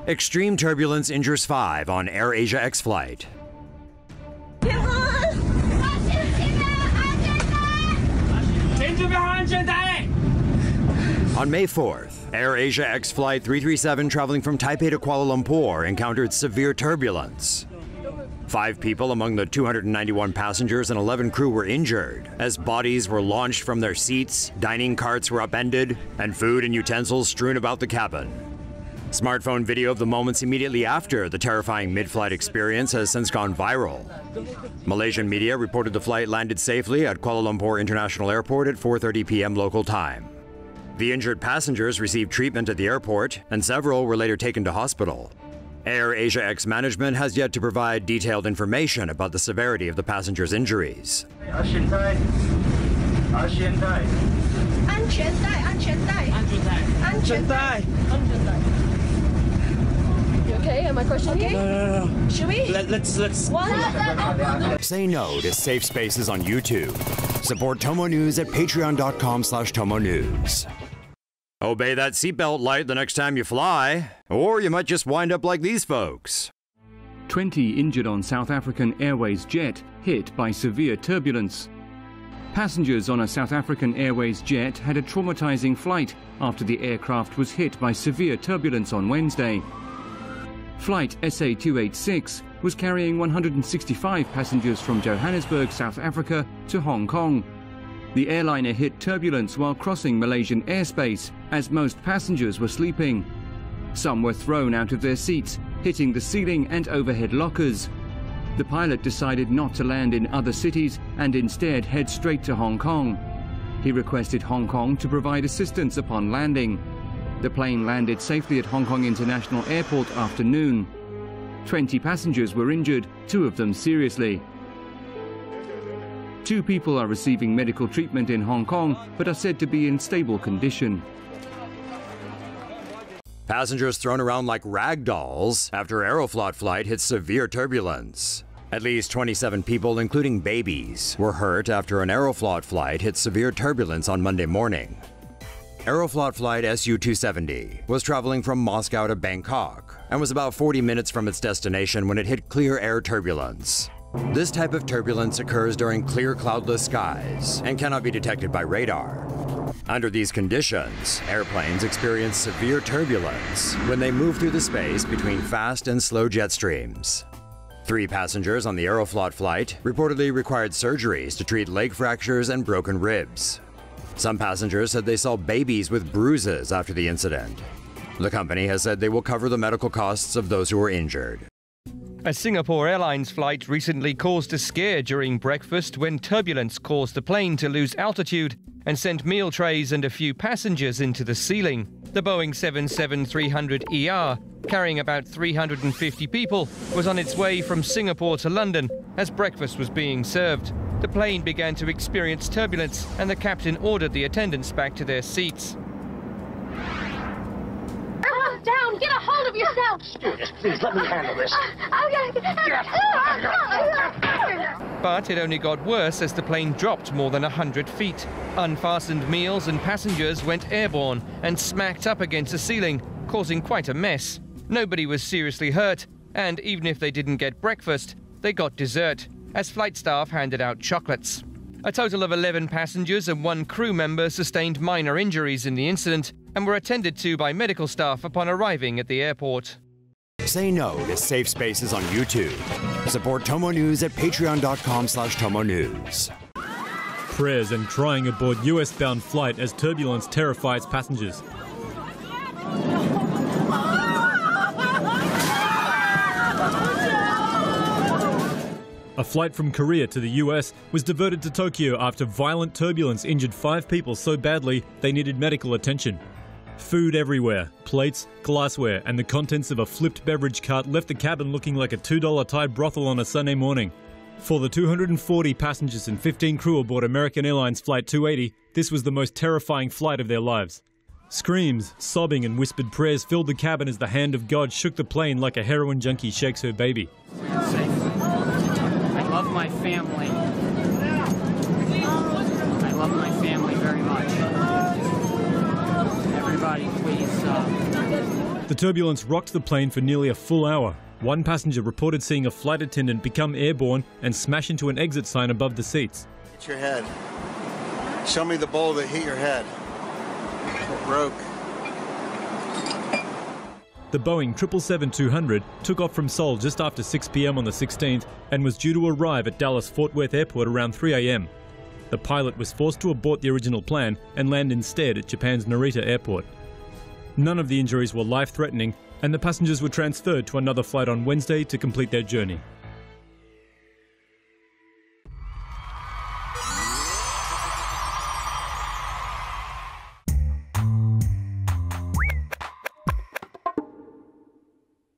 Extreme turbulence injures 5 on AirAsia X flight. On May 4th, AirAsia X Flight 337 traveling from Taipei to Kuala Lumpur encountered severe turbulence. 5 people among the 291 passengers and 11 crew were injured as bodies were launched from their seats, dining carts were upended, and food and utensils strewn about the cabin. Smartphone video of the moments immediately after the terrifying mid-flight experience has since gone viral. Malaysian media reported the flight landed safely at Kuala Lumpur International Airport at 4:30 p.m. local time. The injured passengers received treatment at the airport, and several were later taken to hospital. AirAsia X management has yet to provide detailed information about the severity of the passengers' injuries. You okay? Am I questioning you? No. Should we? Let's. Say no to safe spaces on YouTube. Support Tomo News at patreon.com/Tomo News. Obey that seatbelt light the next time you fly, or you might just wind up like these folks. 20 injured on South African Airways jet hit by severe turbulence. Passengers on a South African Airways jet had a traumatizing flight after the aircraft was hit by severe turbulence on Wednesday. Flight SA-286 was carrying 165 passengers from Johannesburg, South Africa to Hong Kong. The airliner hit turbulence while crossing Malaysian airspace, as most passengers were sleeping. Some were thrown out of their seats, hitting the ceiling and overhead lockers. The pilot decided not to land in other cities and instead head straight to Hong Kong. He requested Hong Kong to provide assistance upon landing. The plane landed safely at Hong Kong International Airport after noon. 20 passengers were injured, 2 of them seriously. 2 people are receiving medical treatment in Hong Kong, but are said to be in stable condition. Passengers thrown around like rag dolls after Aeroflot flight hit severe turbulence. At least 27 people, including babies, were hurt after an Aeroflot flight hit severe turbulence on Monday morning. Aeroflot flight SU-270 was traveling from Moscow to Bangkok and was about 40 minutes from its destination when it hit clear air turbulence. This type of turbulence occurs during clear cloudless skies and cannot be detected by radar. Under these conditions, airplanes experience severe turbulence when they move through the space between fast and slow jet streams. 3 passengers on the Aeroflot flight reportedly required surgeries to treat leg fractures and broken ribs. Some passengers said they saw babies with bruises after the incident. The company has said they will cover the medical costs of those who were injured. A Singapore Airlines flight recently caused a scare during breakfast when turbulence caused the plane to lose altitude and sent meal trays and a few passengers into the ceiling. The Boeing 777-300ER, carrying about 350 people, was on its way from Singapore to London as breakfast was being served. The plane began to experience turbulence and the captain ordered the attendants back to their seats. Down! Get a hold of yourself! Stewardess, please let me handle this. But it only got worse as the plane dropped more than 100 feet. Unfastened meals and passengers went airborne and smacked up against the ceiling, causing quite a mess. Nobody was seriously hurt, and even if they didn't get breakfast, they got dessert, as flight staff handed out chocolates. A total of 11 passengers and 1 crew member sustained minor injuries in the incident and were attended to by medical staff upon arriving at the airport. Say no to safe spaces on YouTube. Support Tomo News at patreon.com/Tomo News. Prayers and crying aboard US-bound flight as turbulence terrifies passengers. A flight from Korea to the US was diverted to Tokyo after violent turbulence injured 5 people so badly they needed medical attention. Food everywhere, plates, glassware, and the contents of a flipped beverage cart left the cabin looking like a $2 Thai brothel on a Sunday morning. For the 240 passengers and 15 crew aboard American Airlines Flight 280, this was the most terrifying flight of their lives. Screams, sobbing, and whispered prayers filled the cabin as the hand of God shook the plane like a heroin junkie shakes her baby. I love my family. I love my family very much. Everybody, please The turbulence rocked the plane for nearly a full hour. One passenger reported seeing a flight attendant become airborne and smash into an exit sign above the seats. Hit your head. Show me the bowl that hit your head. It broke. The Boeing 777-200 took off from Seoul just after 6 p.m. on the 16th and was due to arrive at Dallas-Fort Worth Airport around 3 a.m. The pilot was forced to abort the original plan and land instead at Japan's Narita Airport. None of the injuries were life-threatening, and the passengers were transferred to another flight on Wednesday to complete their journey.